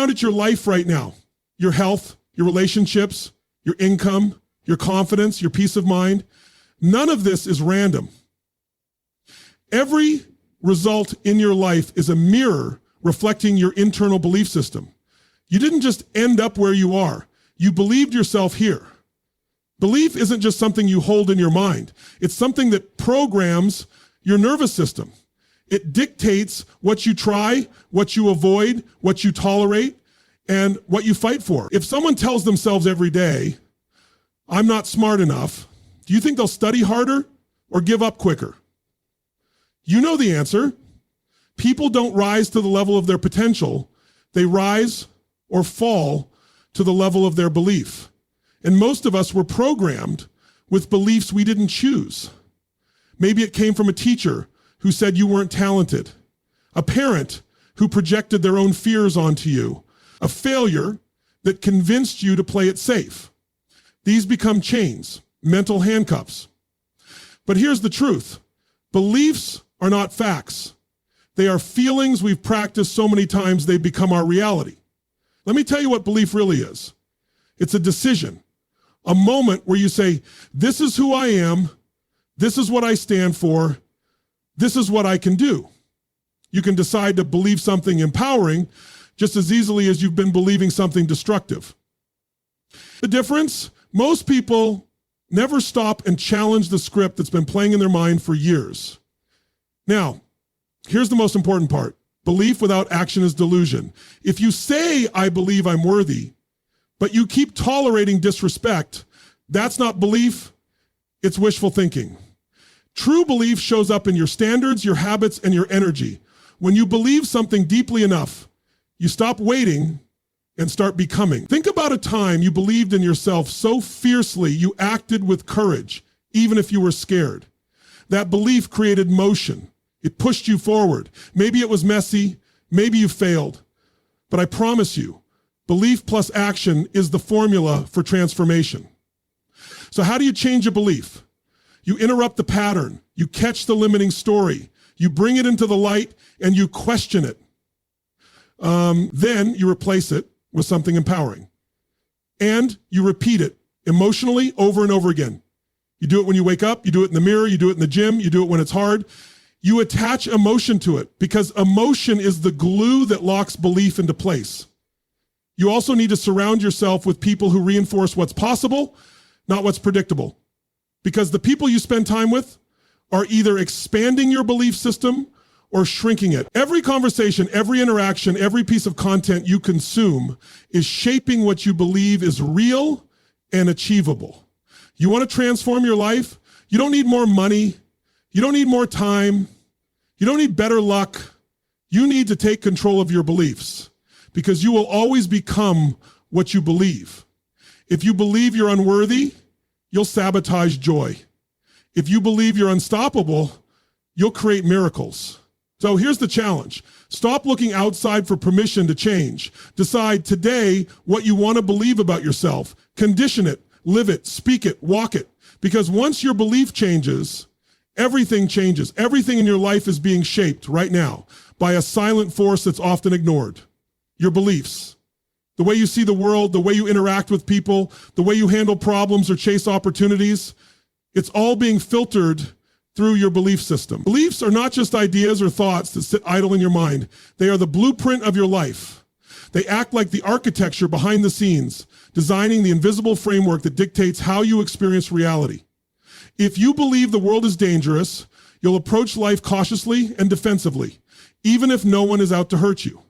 around at your life right now, your health, your relationships, your income, your confidence, your peace of mind. None of this is random. Every result in your life is a mirror reflecting your internal belief system. You didn't just end up where you are. You believed yourself here. Belief isn't just something you hold in your mind. It's something that programs your nervous system. It dictates what you try, what you avoid, what you tolerate, and what you fight for. If someone tells themselves every day, I'm not smart enough, do you think they'll study harder or give up quicker? You know the answer. People don't rise to the level of their potential. They rise or fall to the level of their belief. And most of us were programmed with beliefs we didn't choose. Maybe it came from a teacher who said you weren't talented, a parent who projected their own fears onto you, a failure that convinced you to play it safe. These become chains, mental handcuffs. But here's the truth. Beliefs are not facts. They are feelings we've practiced so many times they've become our reality. Let me tell you what belief really is. It's a decision, a moment where you say, this is who I am, this is what I stand for, this is what I can do. You can decide to believe something empowering just as easily as you've been believing something destructive. The difference? Most people never stop and challenge the script that's been playing in their mind for years. Now, here's the most important part. Belief without action is delusion. If you say, I believe I'm worthy, but you keep tolerating disrespect, that's not belief, it's wishful thinking. True belief shows up in your standards, your habits, and your energy. When you believe something deeply enough, you stop waiting and start becoming. Think about a time you believed in yourself so fiercely you acted with courage, even if you were scared. That belief created motion. It pushed you forward. Maybe it was messy, maybe you failed. But I promise you, belief plus action is the formula for transformation. So how do you change a belief? You interrupt the pattern. You catch the limiting story. You bring it into the light and you question it. Then you replace it with something empowering. And you repeat it emotionally over and over again. You do it when you wake up, you do it in the mirror, you do it in the gym, you do it when it's hard. You attach emotion to it because emotion is the glue that locks belief into place. You also need to surround yourself with people who reinforce what's possible, not what's predictable. Because the people you spend time with are either expanding your belief system or shrinking it. Every conversation, every interaction, every piece of content you consume is shaping what you believe is real and achievable. You want to transform your life? You don't need more money. You don't need more time. You don't need better luck. You need to take control of your beliefs because you will always become what you believe. If you believe you're unworthy, you'll sabotage joy. If you believe you're unstoppable, you'll create miracles. So here's the challenge. Stop looking outside for permission to change. Decide today what you want to believe about yourself. Condition it, live it, speak it, walk it. Because once your belief changes, everything changes. Everything in your life is being shaped right now by a silent force that's often ignored. Your beliefs. The way you see the world, the way you interact with people, the way you handle problems or chase opportunities, it's all being filtered through your belief system. Beliefs are not just ideas or thoughts that sit idle in your mind. They are the blueprint of your life. They act like the architecture behind the scenes, designing the invisible framework that dictates how you experience reality. If you believe the world is dangerous, you'll approach life cautiously and defensively, even if no one is out to hurt you.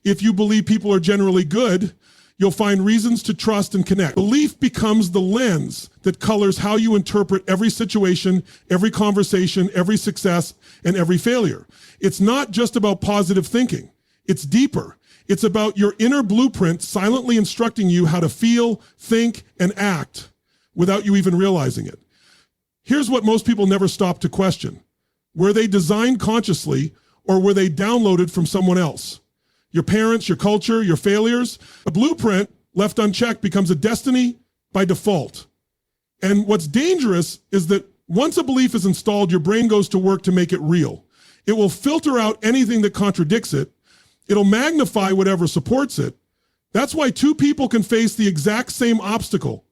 If you believe people are generally good, you'll find reasons to trust and connect. Belief becomes the lens that colors how you interpret every situation, every conversation, every success, and every failure. It's not just about positive thinking. It's deeper. It's about your inner blueprint silently instructing you how to feel, think, and act without you even realizing it. Here's what most people never stop to question. Were they designed consciously or were they downloaded from someone else? Your parents, your culture, your failures. A blueprint left unchecked becomes a destiny by default. And what's dangerous is that once a belief is installed, your brain goes to work to make it real. It will filter out anything that contradicts it. It'll magnify whatever supports it, That's why two people can face the exact same obstacle,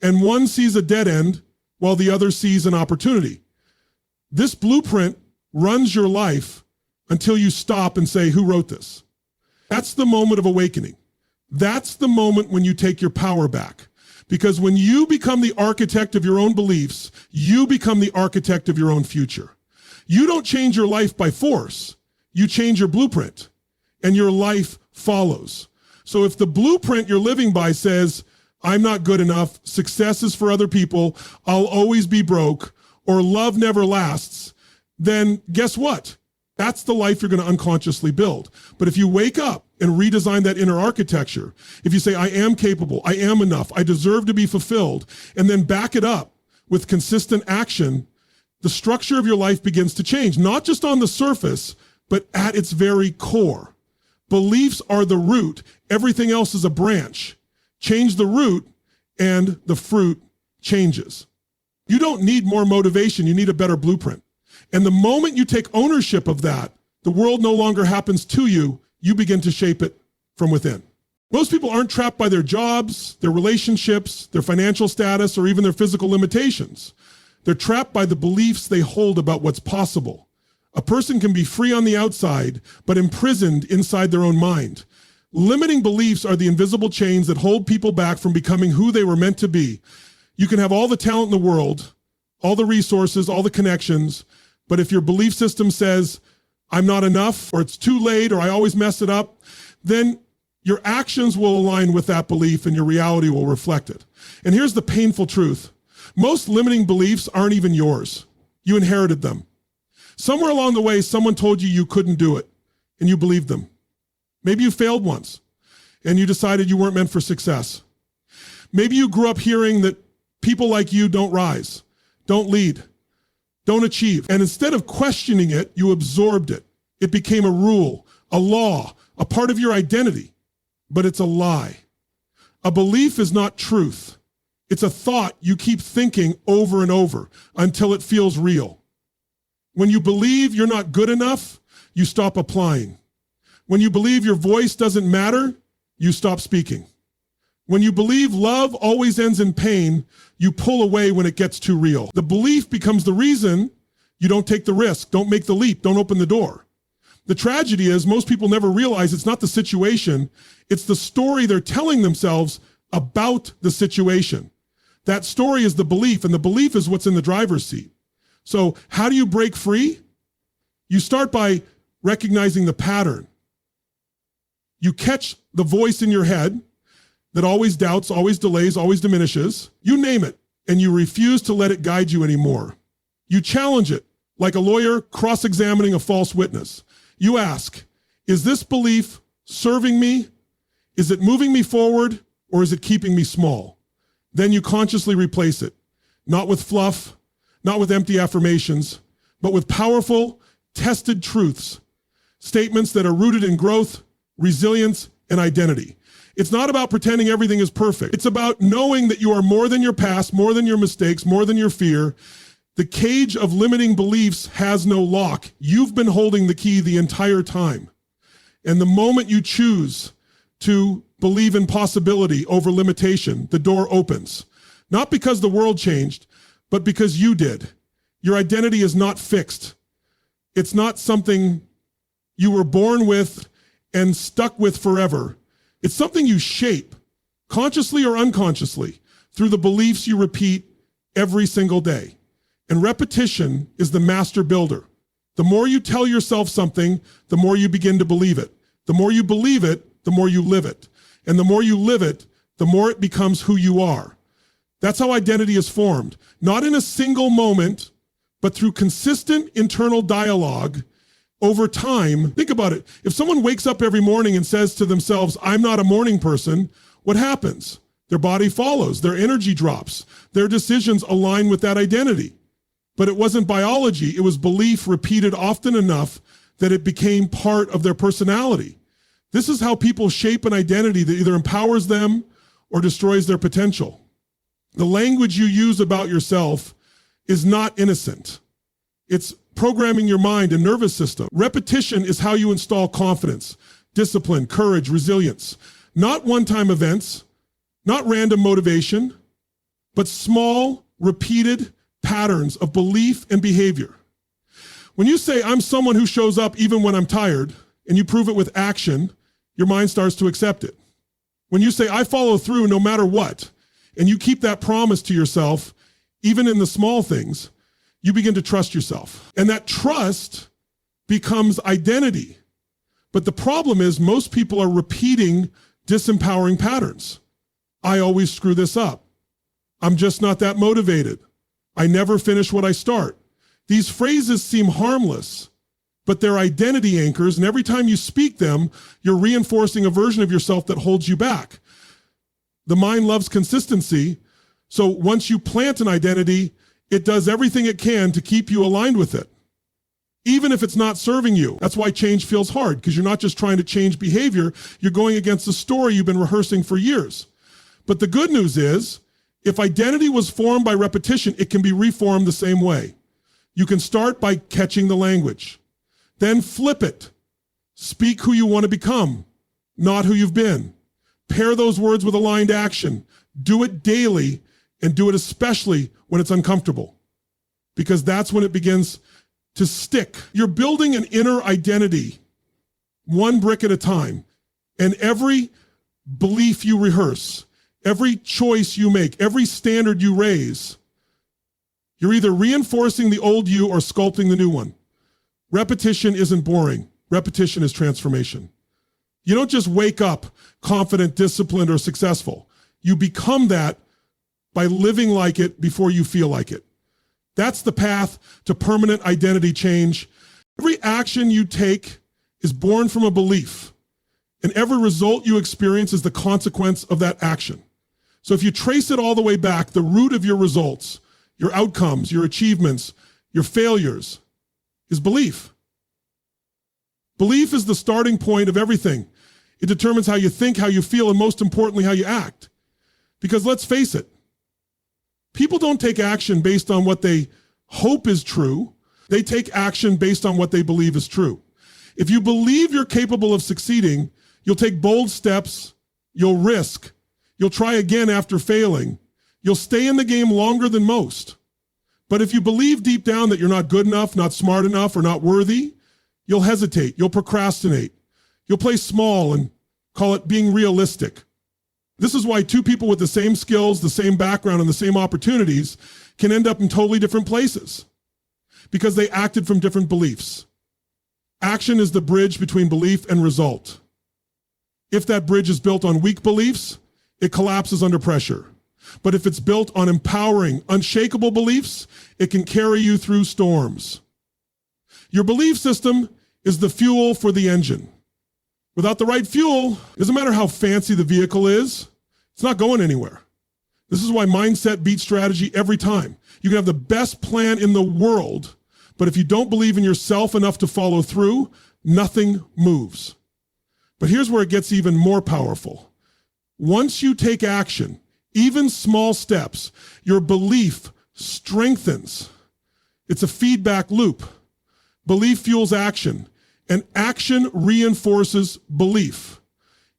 and one sees a dead end while the other sees an opportunity. This blueprint runs your life until you stop and say, who wrote this? That's the moment of awakening. That's the moment when you take your power back. Because when you become the architect of your own beliefs, you become the architect of your own future. You don't change your life by force. You change your blueprint, and your life follows. So if the blueprint you're living by says, I'm not good enough, success is for other people, I'll always be broke, or love never lasts, then guess what? That's the life you're going to unconsciously build. But if you wake up and redesign that inner architecture, if you say, I am capable, I am enough, I deserve to be fulfilled, and then back it up with consistent action, the structure of your life begins to change, not just on the surface, but at its very core. Beliefs are the root. Everything else is a branch. Change the root and the fruit changes. You don't need more motivation. You need a better blueprint. And the moment you take ownership of that, the world no longer happens to you. You begin to shape it from within. Most people aren't trapped by their jobs, their relationships, their financial status, or even their physical limitations. They're trapped by the beliefs they hold about what's possible. A person can be free on the outside, but imprisoned inside their own mind. Limiting beliefs are the invisible chains that hold people back from becoming who they were meant to be. You can have all the talent in the world, all the resources, all the connections, but if your belief system says, I'm not enough, or it's too late, or I always mess it up, then your actions will align with that belief and your reality will reflect it. And here's the painful truth. Most limiting beliefs aren't even yours. You inherited them. Somewhere along the way, someone told you you couldn't do it, and you believed them. Maybe you failed once, and you decided you weren't meant for success. Maybe you grew up hearing that people like you don't rise, don't lead, don't achieve. And instead of questioning it, you absorbed it. It became a rule, a law, a part of your identity. But it's a lie. A belief is not truth. It's a thought you keep thinking over and over until it feels real. When you believe you're not good enough, you stop applying. When you believe your voice doesn't matter, you stop speaking. When you believe love always ends in pain, you pull away when it gets too real. The belief becomes the reason you don't take the risk, don't make the leap, don't open the door. The tragedy is most people never realize it's not the situation, it's the story they're telling themselves about the situation. That story is the belief, and the belief is what's in the driver's seat. So how do you break free? You start by recognizing the pattern. You catch the voice in your head that always doubts, always delays, always diminishes. You name it, and you refuse to let it guide you anymore. You challenge it like a lawyer cross-examining a false witness. You ask, is this belief serving me? Is it moving me forward, or is it keeping me small? Then you consciously replace it, not with fluff, not with empty affirmations, but with powerful, tested truths, statements that are rooted in growth, resilience, and identity. It's not about pretending everything is perfect. It's about knowing that you are more than your past, more than your mistakes, more than your fear. The cage of limiting beliefs has no lock. You've been holding the key the entire time. And the moment you choose to believe in possibility over limitation, the door opens. Not because the world changed, but because you did. Your identity is not fixed. It's not something you were born with and stuck with forever. It's something you shape, consciously or unconsciously, through the beliefs you repeat every single day. And repetition is the master builder. The more you tell yourself something, the more you begin to believe it. The more you believe it, the more you live it. And the more you live it, the more it becomes who you are. That's how identity is formed. Not in a single moment, but through consistent internal dialogue over time. Think about it. If someone wakes up every morning and says to themselves, I'm not a morning person, what happens? Their body follows, their energy drops, their decisions align with that identity. But it wasn't biology, it was belief repeated often enough that it became part of their personality. This is how people shape an identity that either empowers them or destroys their potential. The language you use about yourself is not innocent. It's programming your mind and nervous system. Repetition is how you install confidence, discipline, courage, resilience. Not one-time events, not random motivation, but small, repeated patterns of belief and behavior. When you say, I'm someone who shows up even when I'm tired, and you prove it with action, your mind starts to accept it. When you say, I follow through no matter what, and you keep that promise to yourself, even in the small things, you begin to trust yourself. And that trust becomes identity. But the problem is most people are repeating disempowering patterns. I always screw this up. I'm just not that motivated. I never finish what I start. These phrases seem harmless, but they're identity anchors, and every time you speak them, you're reinforcing a version of yourself that holds you back. The mind loves consistency, so once you plant an identity, it does everything it can to keep you aligned with it, even if it's not serving you. That's why change feels hard, because you're not just trying to change behavior, you're going against the story you've been rehearsing for years. But the good news is, if identity was formed by repetition, it can be reformed the same way. You can start by catching the language. Then flip it. Speak who you want to become, not who you've been. Pair those words with aligned action. Do it daily, and do it especially when it's uncomfortable, because that's when it begins to stick. You're building an inner identity, one brick at a time, and every belief you rehearse, every choice you make, every standard you raise, you're either reinforcing the old you or sculpting the new one. Repetition isn't boring. Repetition is transformation. You don't just wake up confident, disciplined, or successful. You become that by living like it before you feel like it. That's the path to permanent identity change. Every action you take is born from a belief, and every result you experience is the consequence of that action. So if you trace it all the way back, the root of your results, your outcomes, your achievements, your failures, is belief. Belief is the starting point of everything. It determines how you think, how you feel, and most importantly, how you act. Because let's face it, people don't take action based on what they hope is true. They take action based on what they believe is true. If you believe you're capable of succeeding, you'll take bold steps, you'll risk, you'll try again after failing, you'll stay in the game longer than most. But if you believe deep down that you're not good enough, not smart enough, or not worthy, you'll hesitate, you'll procrastinate, you'll play small and call it being realistic. This is why two people with the same skills, the same background, and the same opportunities can end up in totally different places because they acted from different beliefs. Action is the bridge between belief and result. If that bridge is built on weak beliefs, it collapses under pressure. But if it's built on empowering, unshakable beliefs, it can carry you through storms. Your belief system is the fuel for the engine. Without the right fuel, it doesn't matter how fancy the vehicle is, it's not going anywhere. This is why mindset beats strategy every time. You can have the best plan in the world, but if you don't believe in yourself enough to follow through, nothing moves. But here's where it gets even more powerful. Once you take action, even small steps, your belief strengthens. It's a feedback loop. Belief fuels action, and action reinforces belief.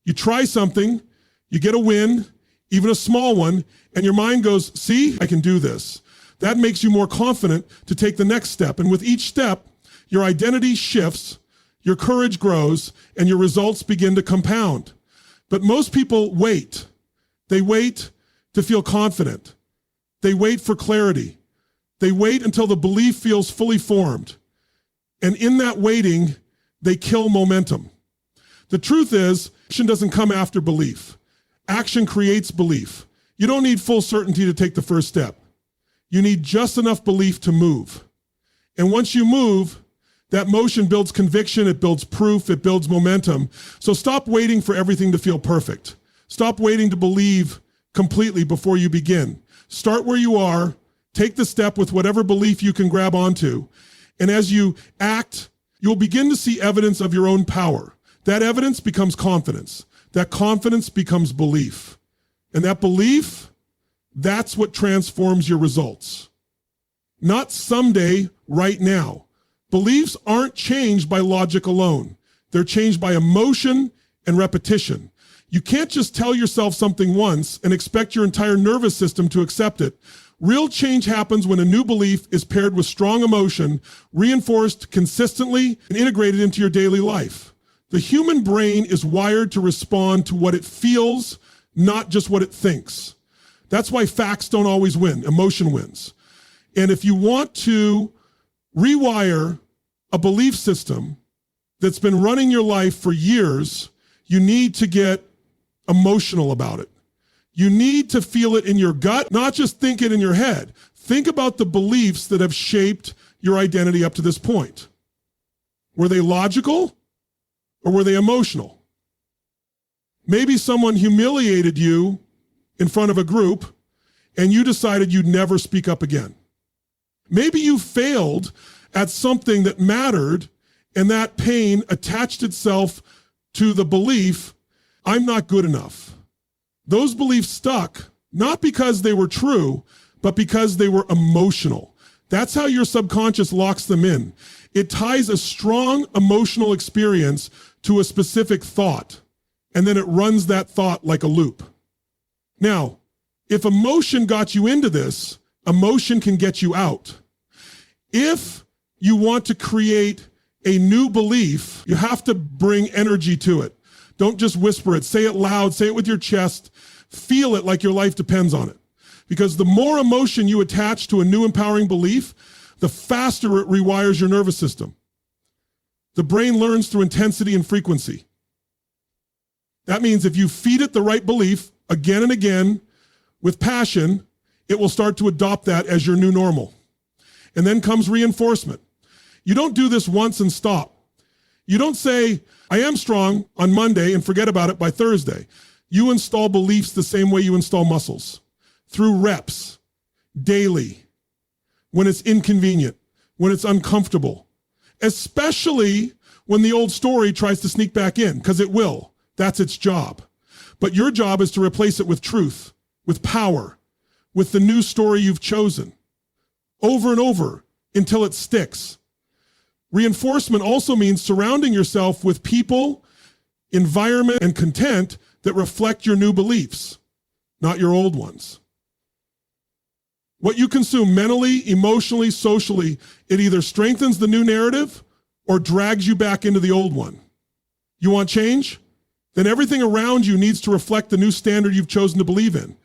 You try something, you get a win, even a small one, and your mind goes, see, I can do this. That makes you more confident to take the next step. And with each step, your identity shifts, your courage grows, and your results begin to compound. But most people wait. They wait to feel confident. They wait for clarity. They wait until the belief feels fully formed. And in that waiting, they kill momentum. The truth is, action doesn't come after belief. Action creates belief. You don't need full certainty to take the first step. You need just enough belief to move. And once you move, that motion builds conviction, it builds proof, it builds momentum. So stop waiting for everything to feel perfect. Stop waiting to believe completely before you begin. Start where you are, take the step with whatever belief you can grab onto, and as you act, you'll begin to see evidence of your own power. That evidence becomes confidence. That confidence becomes belief. And that belief, that's what transforms your results. Not someday, right now. Beliefs aren't changed by logic alone. They're changed by emotion and repetition. You can't just tell yourself something once and expect your entire nervous system to accept it. Real change happens when a new belief is paired with strong emotion, reinforced consistently, and integrated into your daily life. The human brain is wired to respond to what it feels, not just what it thinks. That's why facts don't always win. Emotion wins. And if you want to rewire a belief system that's been running your life for years, you need to get emotional about it. You need to feel it in your gut, not just think it in your head. Think about the beliefs that have shaped your identity up to this point. Were they logical or were they emotional? Maybe someone humiliated you in front of a group and you decided you'd never speak up again. Maybe you failed at something that mattered and that pain attached itself to the belief, I'm not good enough. Those beliefs stuck, not because they were true, but because they were emotional. That's how your subconscious locks them in. It ties a strong emotional experience to a specific thought, and then it runs that thought like a loop. Now, if emotion got you into this, emotion can get you out. If you want to create a new belief, you have to bring energy to it. Don't just whisper it. Say it loud. Say it with your chest. Feel it like your life depends on it. Because the more emotion you attach to a new empowering belief, the faster it rewires your nervous system. The brain learns through intensity and frequency. That means if you feed it the right belief again and again with passion, it will start to adopt that as your new normal. And then comes reinforcement. You don't do this once and stop. You don't say, I am strong on Monday and forget about it by Thursday. You install beliefs the same way you install muscles, through reps, daily, when it's inconvenient, when it's uncomfortable, especially when the old story tries to sneak back in, because it will. That's its job. But your job is to replace it with truth, with power, with the new story you've chosen, over and over until it sticks. Reinforcement also means surrounding yourself with people, environment, and content that reflect your new beliefs, not your old ones. What you consume mentally, emotionally, socially, it either strengthens the new narrative or drags you back into the old one. You want change? Then everything around you needs to reflect the new standard you've chosen to believe in.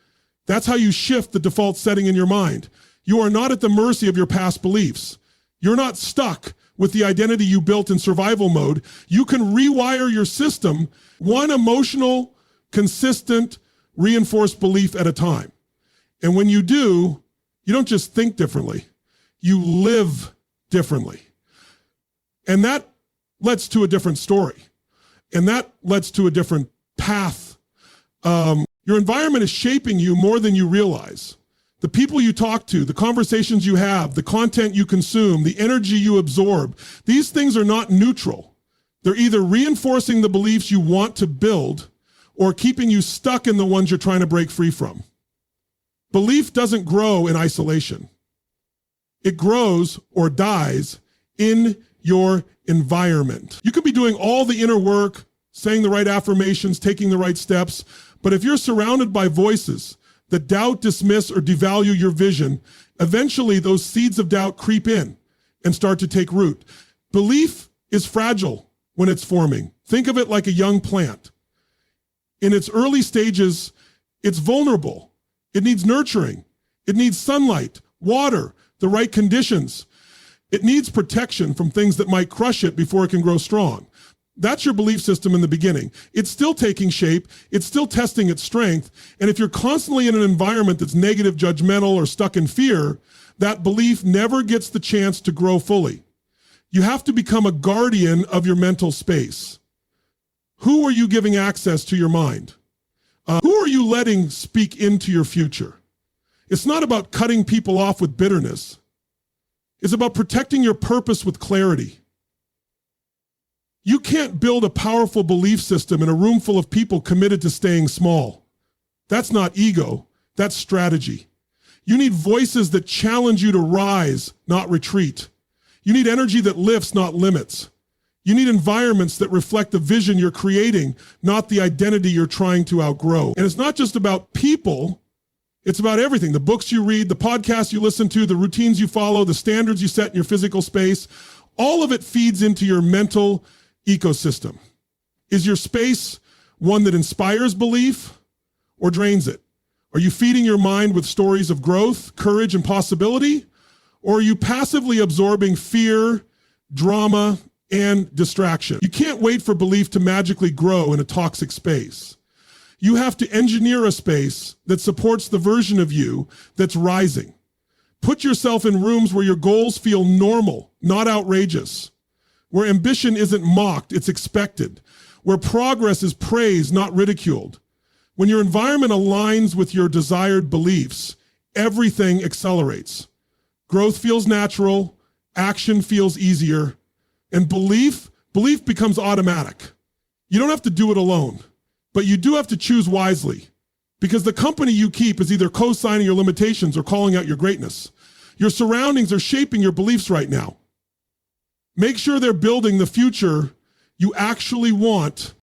That's how you shift the default setting in your mind. You are not at the mercy of your past beliefs. You're not stuck with the identity you built in survival mode. You can rewire your system one emotional, consistent, reinforced belief at a time. And when you do, you don't just think differently, you live differently. And that leads to a different story. And that leads to a different path. Your environment is shaping you more than you realize. The people you talk to, the conversations you have, the content you consume, the energy you absorb, these things are not neutral. They're either reinforcing the beliefs you want to build or keeping you stuck in the ones you're trying to break free from. Belief doesn't grow in isolation. It grows or dies in your environment. You could be doing all the inner work, saying the right affirmations, taking the right steps, but if you're surrounded by voices that doubt, dismiss, or devalue your vision, eventually those seeds of doubt creep in and start to take root. Belief is fragile when it's forming. Think of it like a young plant. In its early stages, it's vulnerable. It needs nurturing. It needs sunlight, water, the right conditions. It needs protection from things that might crush it before it can grow strong. That's your belief system in the beginning. It's still taking shape. It's still testing its strength. And if you're constantly in an environment that's negative, judgmental, or stuck in fear, that belief never gets the chance to grow fully. You have to become a guardian of your mental space. Who are you giving access to your mind? Who are you letting speak into your future? It's not about cutting people off with bitterness. It's about protecting your purpose with clarity. You can't build a powerful belief system in a room full of people committed to staying small. That's not ego, that's strategy. You need voices that challenge you to rise, not retreat. You need energy that lifts, not limits. You need environments that reflect the vision you're creating, not the identity you're trying to outgrow. And it's not just about people, it's about everything. The books you read, the podcasts you listen to, the routines you follow, the standards you set in your physical space, all of it feeds into your mental ecosystem. Is your space one that inspires belief or drains it? Are you feeding your mind with stories of growth, courage, and possibility? Or are you passively absorbing fear, drama, and distraction? You can't wait for belief to magically grow in a toxic space. You have to engineer a space that supports the version of you that's rising. Put yourself in rooms where your goals feel normal, not outrageous, where ambition isn't mocked, it's expected, where progress is praised, not ridiculed. When your environment aligns with your desired beliefs, everything accelerates. Growth feels natural, action feels easier, and belief becomes automatic. You don't have to do it alone, but you do have to choose wisely, because the company you keep is either co-signing your limitations or calling out your greatness. Your surroundings are shaping your beliefs right now. Make sure they're building the future you actually want,